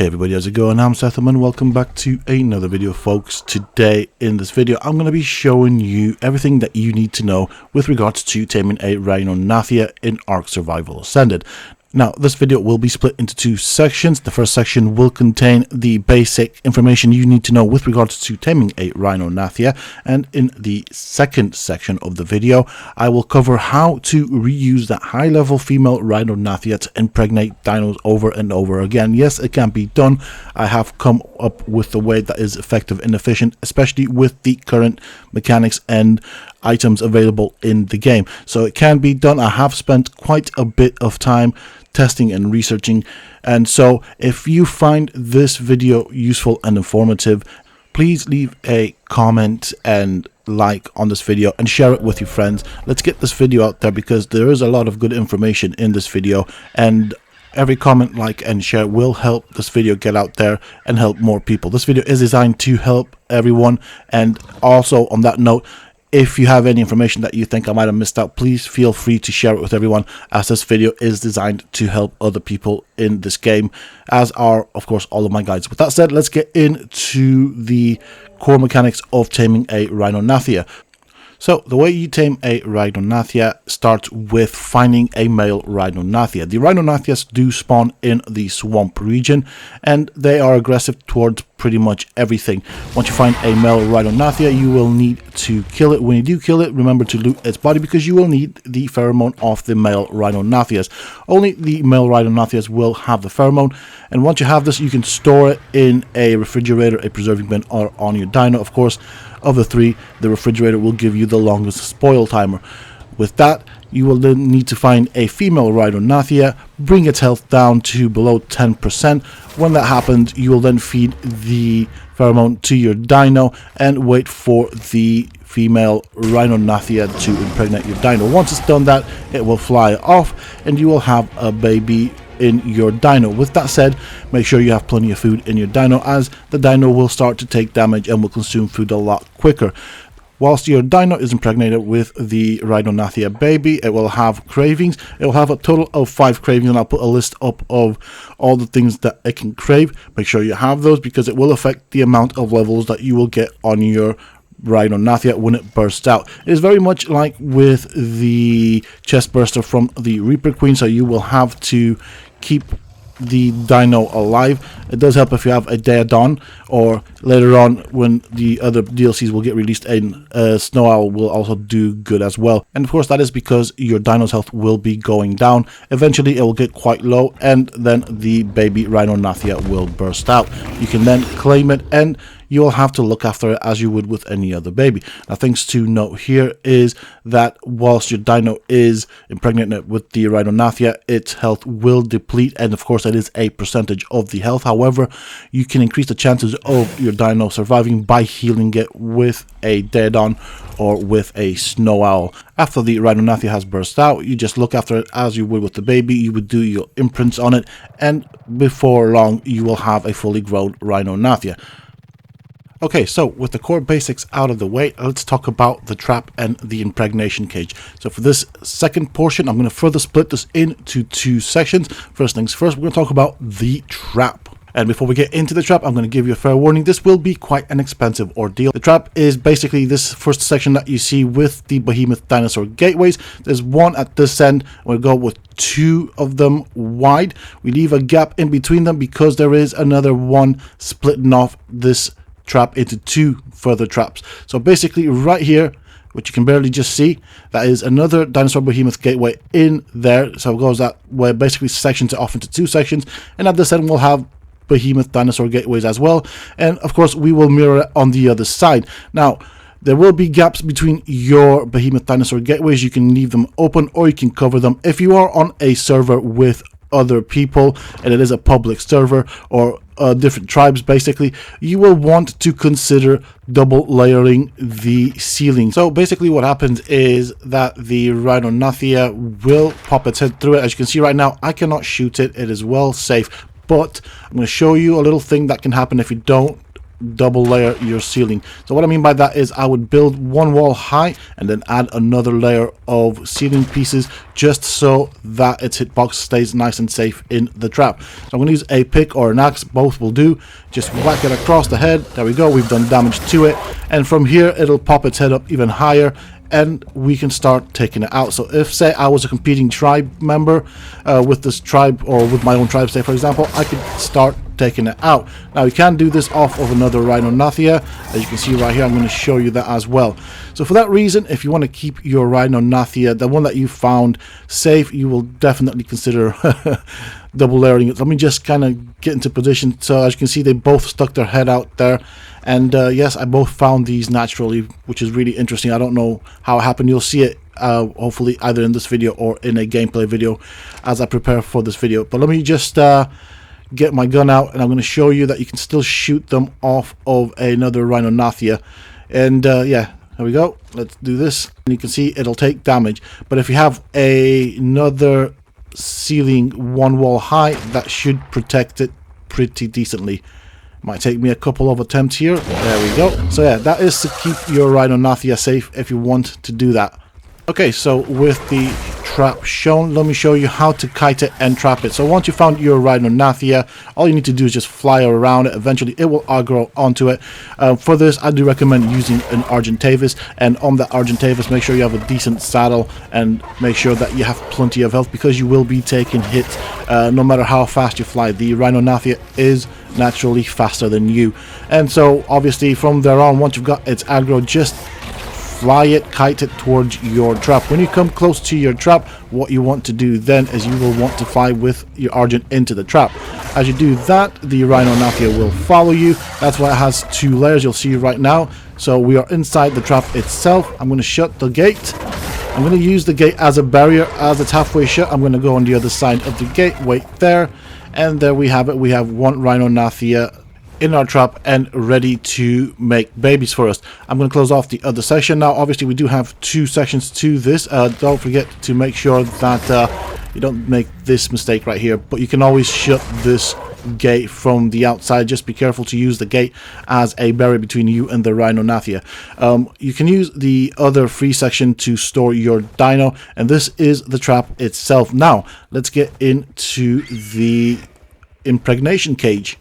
Hey everybody, how's it going? I'm Sethum and welcome back to another video, folks. Today in this video I'm going to be showing you everything that you need to know with regards to taming a Rhynognathia in Ark Survival Ascended. Now, this video will be split into two sections. The first section will contain the basic information you need to know with regards to taming a Rhynognathia, and in the second section of the video, I will cover how to reuse that high-level female Rhynognathia to impregnate dinos over and over again. Yes, it can be done. I have come up with a way that is effective and efficient, especially with the current mechanics and items available in the game. So it can be done. I have spent quite a bit of time testing and researching, and so if you find this video useful and informative, please leave a comment and like on this video and share it with your friends. Let's get this video out there because there is a lot of good information in this video, and every comment, like, and share will help this video get out there and help more people. This video is designed to help everyone, and also on that note, if you have any information that you think I might have missed out, please feel free to share it with everyone, as this video is designed to help other people in this game, as are, of course, all of my guides. With that said, let's get into the core mechanics of taming a Rhynognathia. So, the way you tame a Rhynognathia starts with finding a male Rhynognathia. The Rhynognathia do spawn in the swamp region, and they are aggressive towards pretty much everything. Once you find a male Rhynognathia, you will need to kill it. When you do kill it, remember to loot its body because you will need the pheromone of the male Rhynognathia. Only the male Rhynognathia will have the pheromone, and once you have this, you can store it in a refrigerator, a preserving bin, or on your dino. Of course, of the three, the refrigerator will give you the longest spoil timer. With that, you will then need to find a female Rhynognathia, bring its health down to below 10%. When that happens, you will then feed the pheromone to your dino and wait for the female Rhynognathia to impregnate your dino. Once it's done that, it will fly off and you will have a baby in your dino. With that said, make sure you have plenty of food in your dino, as the dino will start to take damage and will consume food a lot quicker. Whilst your dino is impregnated with the Rhynognathia baby, it will have cravings. It will have a total of 5 cravings, and I'll put a list up of all the things that it can crave. Make sure you have those because it will affect the amount of levels that you will get on your Rhynognathia when it bursts out. It is very much like with the chest burster from the Reaper Queen, so you will have to keep the dino alive. It does help if you have a Day Dawn, or later on when the other DLCs will get released, a Snow Owl will also do good as well. And of course that is because your dino's health will be going down. Eventually it will get quite low, and then the baby Rhynognathia will burst out. You can then claim it, and you'll have to look after it as you would with any other baby. Now, things to note here is that whilst your dino is impregnated with the Rhynognathia, its health will deplete, and of course that is a percentage of the health. However, you can increase the chances of your dino surviving by healing it with a Dead On or with a Snow Owl. After the Rhynognathia has burst out, you just look after it as you would with the baby. You would do your imprints on it, and before long you will have a fully grown Rhynognathia. Okay, so with the core basics out of the way, let's talk about the trap and the impregnation cage. So for this second portion, I'm going to further split this into two sections. First things first, we're going to talk about the trap. And before we get into the trap, I'm going to give you a fair warning. This will be quite an expensive ordeal. The trap is basically this first section that you see with the behemoth dinosaur gateways. There's one at this end. We'll go with 2 of them wide. We leave a gap in between them because there is another one splitting off this trap into 2 further traps. So basically right here, which you can barely just see, that is another dinosaur behemoth gateway in there. So it goes that way, basically sections it off into 2 sections, and at this end we'll have behemoth dinosaur gateways as well, and of course we will mirror it on the other side. Now, there will be gaps between your behemoth dinosaur gateways. You can leave them open or you can cover them. If you are on a server with other people and it is a public server, or different tribes basically, you will want to consider double layering the ceiling. So basically what happens is that the Rhynognathia will pop its head through it. As you can see right now, I cannot shoot it. It is well safe, but I'm going to show you a little thing that can happen if you don't double layer your ceiling. So what I mean by that is I would build one wall high and then add another layer of ceiling pieces just so that its hitbox stays nice and safe in the trap. So I'm going to use a pick or an axe, both will do. Just whack it across the head. There we go, we've done damage to it, and from here it'll pop its head up even higher and we can start taking it out. So if, say, I was a competing tribe member with this tribe, or with my own tribe, say for example, I could start taking it out. Now you can do this off of another Rhynognathia, as you can see right here. I'm going to show you that as well. So for that reason, if you want to keep your Rhynognathia, the one that you found, safe, you will definitely consider double layering it. Let me just kind of get into position. So as you can see, they both stuck their head out there, and yes, I both found these naturally, which is really interesting. I don't know how it happened. You'll see it hopefully either in this video or in a gameplay video as I prepare for this video. But let me just get my gun out, and I'm going to show you that you can still shoot them off of another Rhynognathia. And yeah, there we go. Let's do this, and you can see it'll take damage. But if you have another ceiling one wall high, that should protect it pretty decently. Might take me a couple of attempts here. There we go. So yeah, that is to keep your Rhynognathia safe if you want to do that. Okay, so with the trap shown, let me show you how to kite it and trap it. So once you found your Rhynognathia, all you need to do is just fly around it. Eventually it will aggro onto it. For this, I do recommend using an Argentavis, and on the Argentavis, make sure you have a decent saddle and make sure that you have plenty of health, because you will be taking hits no matter how fast you fly. The Rhynognathia is naturally faster than you, and so obviously from there on, once you've got its aggro, just fly it, kite it towards your trap. When you come close to your trap, what you want to do then is you will want to fly with your Argent into the trap. As you do that, the Rhynognathia will follow you. That's why it has two layers, you'll see right now. So we are inside the trap itself. I'm going to shut the gate. I'm going to use the gate as a barrier. As it's halfway shut, I'm going to go on the other side of the gate, wait there, and there we have it. We have one Rhynognathia in our trap and ready to make babies for us. I'm going to close off the other section. Now obviously we do have two sections to this. Don't forget to make sure that you don't make this mistake right here, but you can always shut this gate from the outside. Just be careful to use the gate as a barrier between you and the Rhynognathia. You can use the other free section to store your dino, and this is the trap itself. Now let's get into the impregnation cage.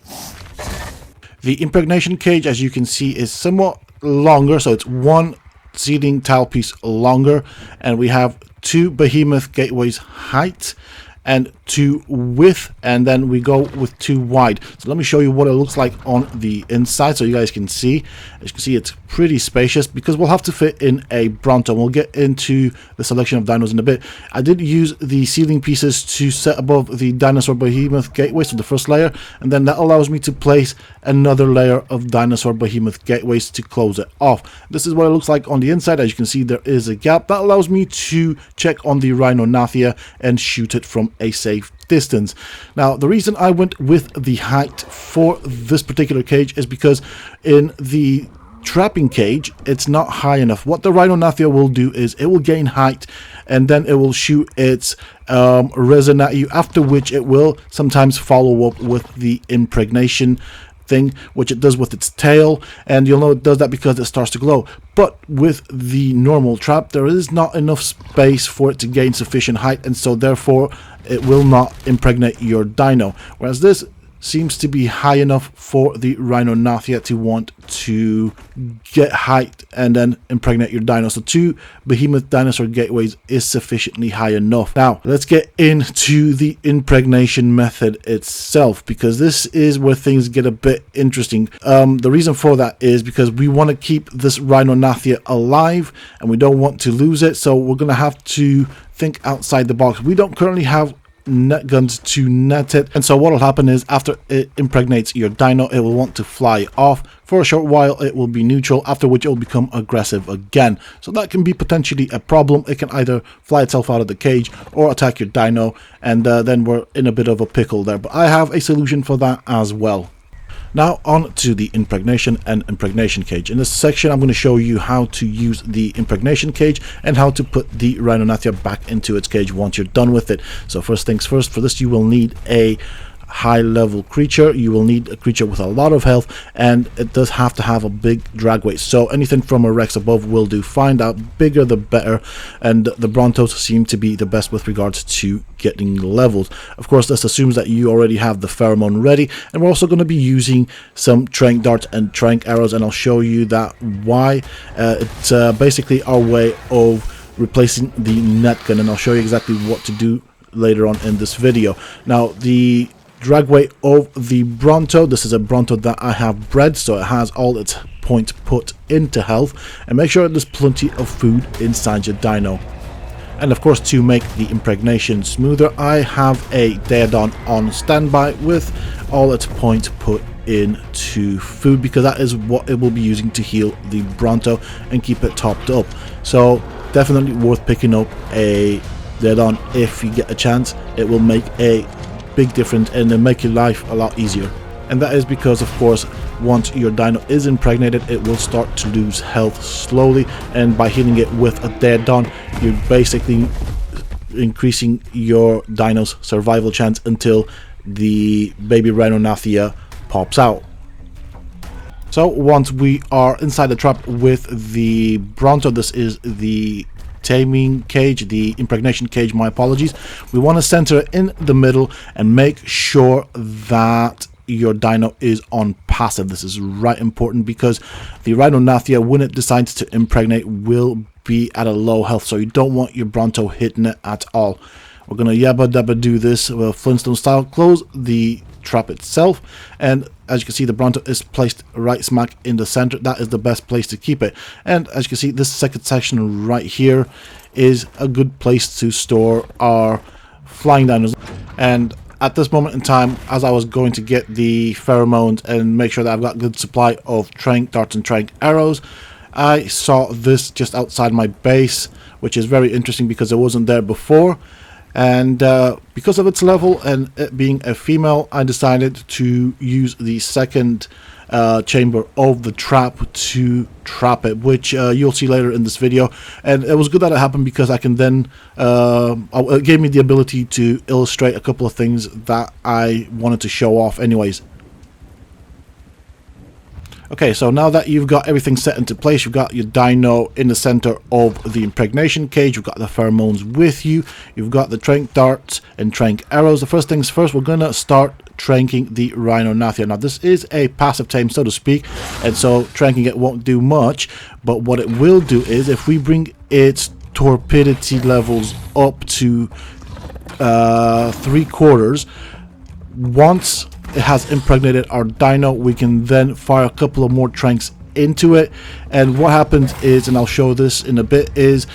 The impregnation cage, as you can see, is somewhat longer, so it's one ceiling tile piece longer, and we have two behemoth gateways height and two width, and then we go with two wide. So let me show you what it looks like on the inside so you guys can see. As you can see, it's pretty spacious because we'll have to fit in a Bronto. We'll get into the selection of dinos in a bit. I did use the ceiling pieces to set above the dinosaur behemoth gateways, so the first layer, and then that allows me to place another layer of dinosaur behemoth gateways to close it off. This is what it looks like on the inside. As you can see, there is a gap that allows me to check on the Rhynognathia and shoot it from a safe distance. Now the reason I went with the height for this particular cage is because in the trapping cage it's not high enough. What the Rhynognathia will do is it will gain height and then it will shoot its resin at you, after which it will sometimes follow up with the impregnation thing, which it does with its tail, and you'll know it does that because it starts to glow. But with the normal trap, there is not enough space for it to gain sufficient height, and so therefore it will not impregnate your dino, whereas this seems to be high enough for the Rhynognathia to want to get height and then impregnate your dino. So two behemoth dinosaur gateways is sufficiently high enough. Now let's get into the impregnation method itself, because this is where things get a bit interesting. The reason for that is because we want to keep this Rhynognathia alive and we don't want to lose it, so we're going to have to think outside the box. We don't currently have net guns to net it, and so what will happen is after it impregnates your dino, it will want to fly off. For a short while it will be neutral, after which it will become aggressive again. So that can be potentially a problem. It can either fly itself out of the cage or attack your dino, and then we're in a bit of a pickle there, but I have a solution for that as well. Now on to the impregnation and impregnation cage. In this section I'm going to show you how to use the impregnation cage and how to put the Rhynognathia back into its cage once you're done with it. So first things first, for this you will need a high level creature, you will need a creature with a lot of health, and it does have to have a big drag weight. So anything from a Rex above will do fine. The bigger the better, and the Brontos seem to be the best with regards to getting levels. Of course, this assumes that you already have the pheromone ready, and we're also going to be using some trank darts and trank arrows, and I'll show you that why. It's basically our way of replacing the net gun, and I'll show you exactly what to do later on in this video. Now, the drag weight of the Bronto, this is a Bronto that I have bred, so it has all its points put into health, and make sure there's plenty of food inside your dino. And of course, to make the impregnation smoother, I have a Daedon on standby with all its points put into food, because that is what it will be using to heal the Bronto and keep it topped up. So definitely worth picking up a Daedon if you get a chance. It will make a big difference and it'll make your life a lot easier. And that is because, of course, once your dino is impregnated, it will start to lose health slowly, and by hitting it with a Daedon, you're basically increasing your dino's survival chance until the Baby Rhynognathia pops out. So once we are inside the trap with the Bronto, this is the taming cage, the impregnation cage, my apologies. We want to center it in the middle and make sure that your dino is on passive. This is right important, because the Rhiniognatha, when it decides to impregnate, will be at a low health, so you don't want your Bronto hitting it at all. We're gonna yabba dabba do this Flintstone style. Close the trap itself, and as you can see, the Bronto is placed right smack in the center. That is the best place to keep it. And as you can see, this second section right here is a good place to store our flying dinos. And at this moment in time, as I was going to get the pheromones and make sure that I've got good supply of trank darts and trank arrows, I saw this just outside my base, which is very interesting because it wasn't there before. And because of its level and it being a female, I decided to use the second chamber of the trap to trap it, which you'll see later in this video. And it was good that it happened, because I can then it gave me the ability to illustrate a couple of things that I wanted to show off anyways. Okay, so now that you've got everything set into place, you've got your dino in the center of the impregnation cage, you've got the pheromones with you, you've got the trank darts and trank arrows. The first things first, we're gonna start tranking the Rhynognathia. Now, this is a passive tame, so to speak, and so tranking it won't do much, but what it will do is, if we bring its torpidity levels up to 3/4, once it has impregnated our dino, we can then fire a couple of more tranks into it. And what happens is, and I'll show this in a bit, is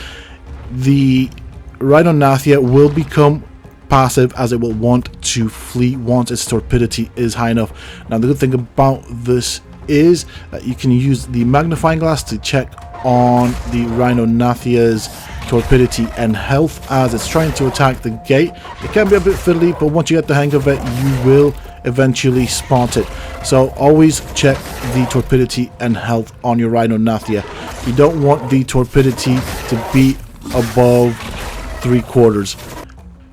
the Rhynognathia will become passive, as it will want to flee once its torpidity is high enough. Now, the good thing about this is that you can use the magnifying glass to check on the Rhinognathia's torpidity and health as it's trying to attack the gate. It can be a bit fiddly, but once you get the hang of it, you will eventually spot it. So always check the torpidity and health on your Rhynognathia. You don't want the torpidity to be above 3/4.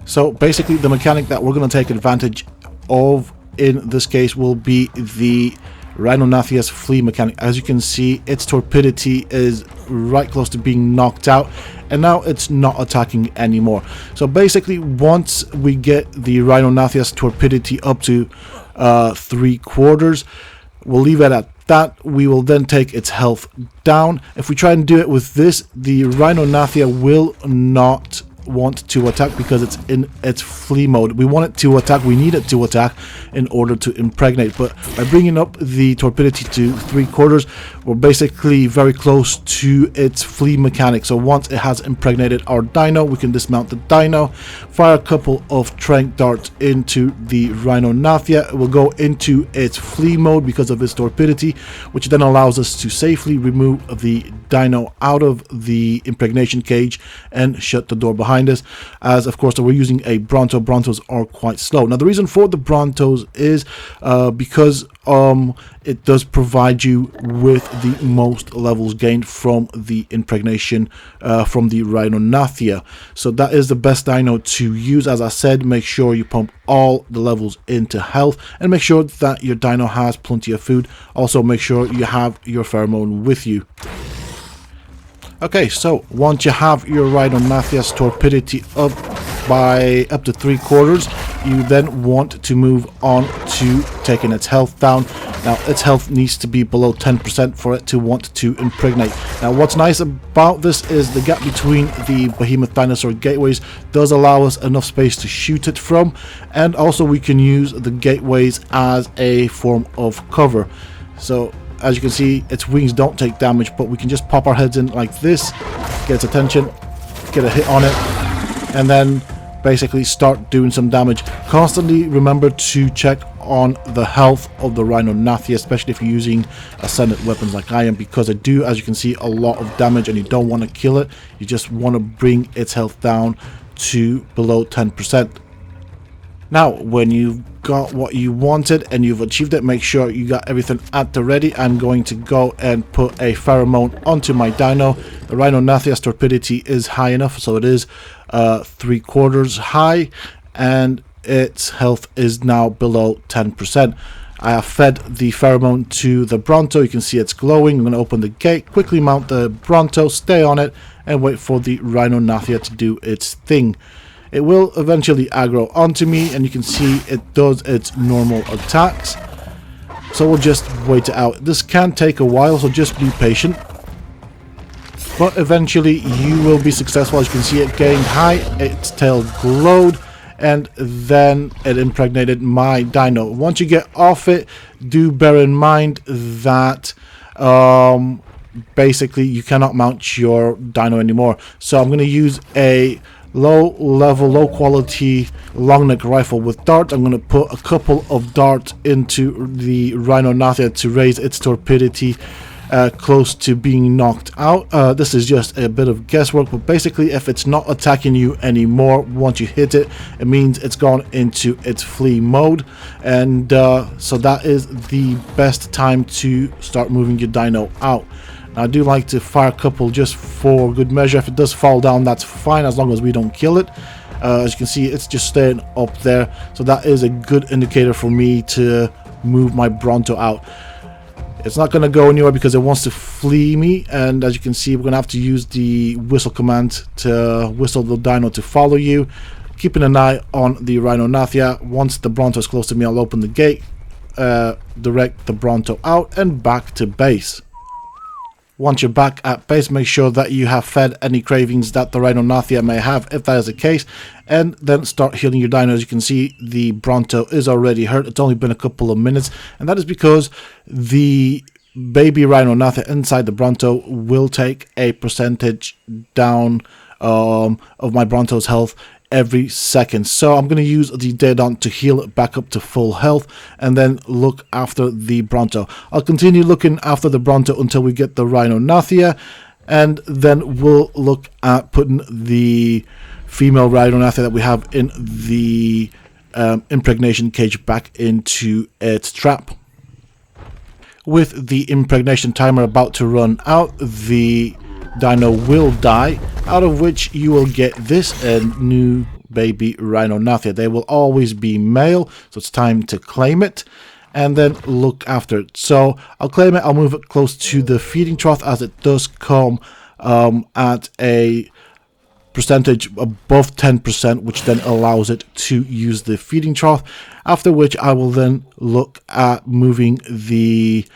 So basically, the mechanic that we're going to take advantage of in this case will be the Rhinognathia's flee mechanic. As you can see, its torpidity is right close to being knocked out, and now it's not attacking anymore. So basically, once we get the Rhinognathia's torpidity up to 3/4, we'll leave it at that. We will then take its health down. If we try and do it with this, the Rhinognathia will not want to attack because it's in its flee mode. We want it to attack, we need it to attack in order to impregnate, but by bringing up the torpidity to 3/4, we're basically very close to its flee mechanic. So once it has impregnated our dino, we can dismount the dino, fire a couple of trank darts into the Rhinognathia. It will go into its flee mode because of its torpidity, which then allows us to safely remove the dino out of the impregnation cage and shut the door behind behind us, as of course we're using a Bronto. Brontos are quite slow. Now the reason for the Brontos is because it does provide you with the most levels gained from the impregnation from the Rhynognathia. So that is the best dino to use. As I said, make sure you pump all the levels into health, and make sure that your dino has plenty of food. Also make sure you have your pheromone with you. Okay, so once you have your Rhynognathia torpidity up to 3/4, you then want to move on to taking its health down. Now its health needs to be below 10% for it to want to impregnate. Now what's nice about this is the gap between the behemoth dinosaur gateways does allow us enough space to shoot it from, and also we can use the gateways as a form of cover. So as you can see, its wings don't take damage, but we can just pop our heads in like this, get its attention, get a hit on it, and then basically start doing some damage. Constantly remember to check on the health of the Rhynognathia, especially if you're using ascended weapons like I am, because they do, as you can see, a lot of damage, and you don't want to kill it. You just want to bring its health down to below 10%. Now, when you've got what you wanted and you've achieved it, make sure you got everything at the ready. I'm going to go and put a pheromone onto my dino. The Rhynognathia torpidity is high enough, so it is 3/4 high, and its health is now below 10%. I have fed the pheromone to the Bronto. You can see it's glowing. I'm going to open the gate, quickly mount the Bronto, stay on it, and wait for the Rhynognathia to do its thing. It will eventually aggro onto me, and you can see it does its normal attacks. So we'll just wait it out. This can take a while, so just be patient. But eventually you will be successful. As you can see, it gained high, its tail glowed, and then it impregnated my dino. Once you get off it, do bear in mind that basically you cannot mount your dino anymore. So I'm going to use a low level, low quality long neck rifle with darts. I'm going to put a couple of darts into the Rhynognathia to raise its torpidity close to being knocked out. This is just a bit of guesswork, but basically if it's not attacking you anymore once you hit it, it means it's gone into its flee mode, and so that is the best time to start moving your dino out. I do like to fire a couple just for good measure. If it does fall down, that's fine, as long as we don't kill it. As you can see, it's just staying up there, so that is a good indicator for me to move my Bronto out. It's not going to go anywhere because it wants to flee me, and as you can see, we're going to have to use the whistle command to whistle the dino to follow you. Keeping an eye on the Rhynognathia. Once the Bronto is close to me, I'll open the gate, direct the Bronto out, and back to base. Once you're back at base, make sure that you have fed any cravings that the Rhynognathia may have, if that is the case, and then start healing your dino. As you can see, the Bronto is already hurt. It's only been a couple of minutes, and that is because the baby Rhynognathia inside the Bronto will take a percentage down of my Bronto's health every second. So I'm going to use the Daedon to heal it back up to full health, and then look after the Bronto. I'll continue looking after the Bronto until we get the Rhynognathia, and then we'll look at putting the female Rhynognathia that we have in the impregnation cage back into its trap. With the impregnation timer about to run out, the dino will die, out of which you will get this new baby Rhynognathia. They will always be male, so it's time to claim it and then look after it. So I'll claim it, I'll move it close to the feeding trough, as it does come at a percentage above 10%, which then allows it to use the feeding trough, after which I will then look at moving the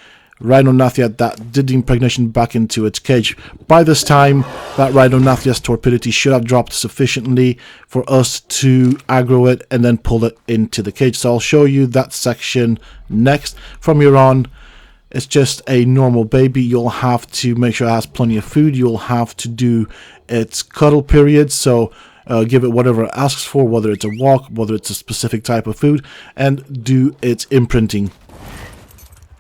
Rhynognathia that did the impregnation back into its cage. By this time, that Rhynognathia torpidity should have dropped sufficiently for us to aggro it and then pull it into the cage. So I'll show you that section next. From here on, it's just a normal baby. You'll have to make sure it has plenty of food. You'll have to do its cuddle period, so give it whatever it asks for, whether it's a walk, whether it's a specific type of food, and do its imprinting.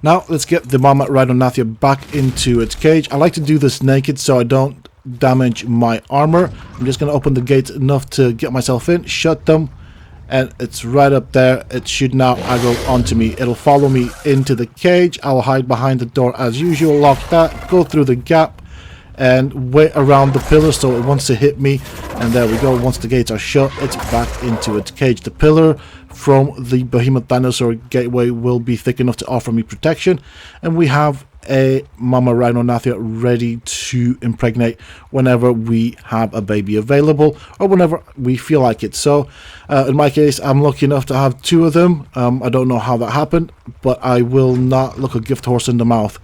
Now let's get the mama Rhynognathia back into its cage. I like to do this naked so I don't damage my armor. I'm just going to open the gates enough to get myself in, shut them, and it's right up there. It should now aggro onto me. It'll follow me into the cage. I'll hide behind the door as usual, lock that, go through the gap, and wait around the pillar so it wants to hit me. And there we go. Once the gates are shut, it's back into its cage. The pillar from the behemoth dinosaur gateway will be thick enough to offer me protection, and we have a mama Rhynognathia ready to impregnate whenever we have a baby available, or whenever we feel like it. So in my case, I'm lucky enough to have 2 of them. I don't know how that happened, but I will not look a gift horse in the mouth.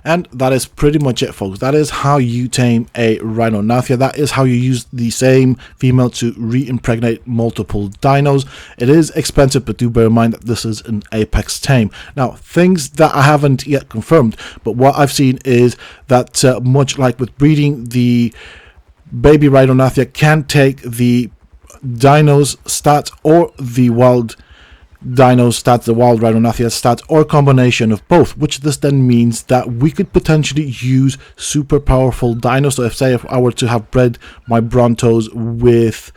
And that is pretty much it, folks. That is how you tame a Rhynognathia. That is how you use the same female to re-impregnate multiple dinos. It is expensive, but do bear in mind that this is an Apex tame. Now, things that I haven't yet confirmed, but what I've seen is that much like with breeding, the Baby Rhynognathia can take the dino's stats or the wild dino's stats, the wild Rhiniognatha stats, or a combination of both, which this then means that we could potentially use super powerful dinos. So if I were to have bred my Brontos with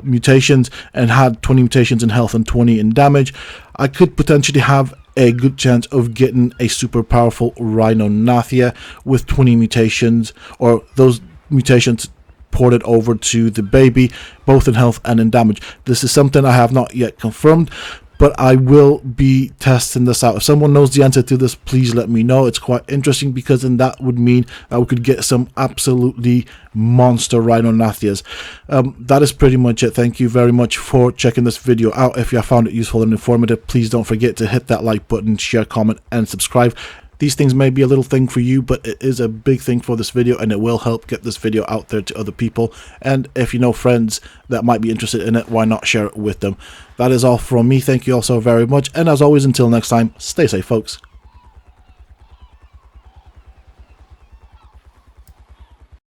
mutations and had 20 mutations in health and 20 in damage, I could potentially have a good chance of getting a super powerful Rhynognathia with 20 mutations, or those mutations ported over to the baby, both in health and in damage. This is something I have not yet confirmed, but I will be testing this out. If someone knows the answer to this, please let me know. It's quite interesting, because then that would mean that we could get some absolutely monster Rhinognathias. That is pretty much it. Thank you very much for checking this video out. If you have found it useful and informative, please don't forget to hit that like button, share, comment, and subscribe. These things may be a little thing for you, but it is a big thing for this video, and it will help get this video out there to other people. And if you know friends that might be interested in it, why not share it with them? That is all from me. Thank you all so very much. And as always, until next time, stay safe, folks.